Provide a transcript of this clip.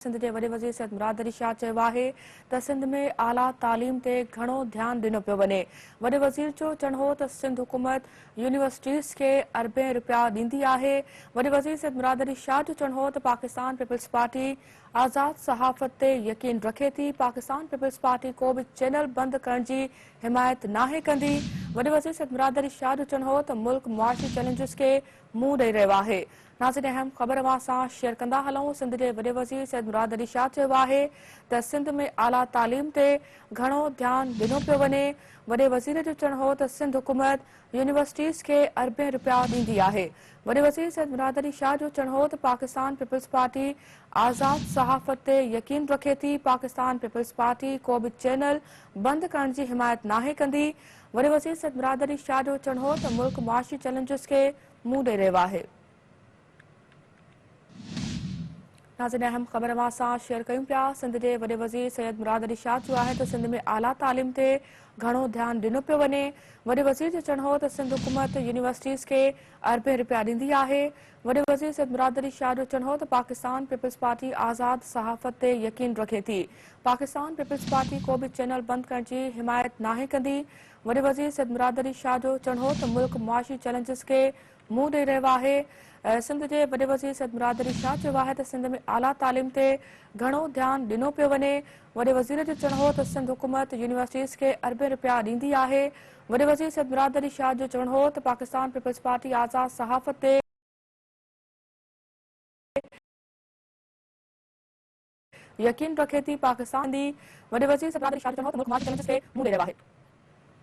सिंध के वॾे वज़ीर सैयद मुराद अली शाह चयो आहे त सिंध में आला तालीम ते घणो ध्यानु ॾिनो पियो वञे। वॾे वज़ीर जो चवणु हो त सिंध हुकूमत यूनिवर्सिटीज़ खे अरबें रुपया ॾींदी आहे। वॾे वज़ीर सैयद मुराद अली शाह जो चवणु हो त पाकिस्तान पीपल्स पार्टी आज़ाद सहाफ़त ते यकीन रखे थी। पाकिस्तान पीपल्स पार्टी को बि चैनल बंदि करण जी हिमायत नाहे कंदी। वॾे वज़ीर सैयद मुराद अली शाह जो चवणु हो त मुल्क मुआशी चैलेंजिस खे मुंहुं ॾेई रहियो आहे। नाज़रीन, अहम ख़बर अवां सां शेयर कंदा हलूं। सिंध जे वॾे वज़ीर सैयद मुराद अली शाह चयो आहे त सिंध में आला तालीम ते घणो ध्यानु ॾिनो पियो वञे। वॾे वज़ीर जो चवणु हो त सिंध हुकूमत यूनिवर्सिटीज़ खे अरबें रुपया ॾींदी आहे। वॾे वज़ीर सैयद मुराद अली शाह जो चवणु हो त पाकिस्तान पीपल्स पार्टी आज़ाद सहाफ़त ते यकीन रखे थी। पाकिस्तान पीपल्स पार्टी को बि चैनल बंदि करण जी हिमायत नाहे कंदी। वॾे वज़ीर सैयद मुराद अली शाह जो चवणु हो त मुल्क मुआशी चैलेंजिस खे मुंहुं ॾेई रहियो आहे। नाज़रीन, अहम ख़बर अवां सां शेयर कयूं पिया। सिंध जे वॾे वज़ीर सैयद मुराद अली शाह चयो आहे त सिंध में आला तालीम ते घणो ध्यानु ॾिनो पियो वञे। वॾे वज़ीर जो चवणु हो त सिंध हुकूमत यूनिवर्सिटीज़ खे अरबें रुपया ॾींदी आहे। वॾे वज़ीर सैयद मुराद अली शाह जो चवणु हो त पाकिस्तान पीपल्स पार्टी आज़ाद सहाफ़त ते यकीन रखे थी। पाकिस्तान पीपल्स पार्टी को बि चैनल बंदि करण जी हिमायत नाहे कंदी। वॾे वज़ीर सैयद मुराद अली शाह जो चवणु हो त मुल्क मुआशी चैलेंजिस खे मुंहुं ॾेई रहियो आहे। सिंध जे वॾे वज़ीर सैयद मुराद अली शाह चयो आहे त सिंध में आला तालीम ते घणो ध्यानु ॾिनो पियो वञे। वॾे वज़ीर जो चवणु हो त सिंध हुकूमत यूनिवर्सिटीज़ खे अरबें रुपया ॾींदी आहे। वॾे वज़ीर सैयद मुराद अली शाह जो चवणु हो त पाकिस्तान पीपल्स पार्टी आज़ाद सहाफ़त ते यकीन रखे थी। पाकिस्तान दी वॾे वज़ीर सैयद मुराद अली शाह जो चवणु हो त मुल्क मुआशी चैलेंजिस खे मुंहुं ॾेई रहियो आहे।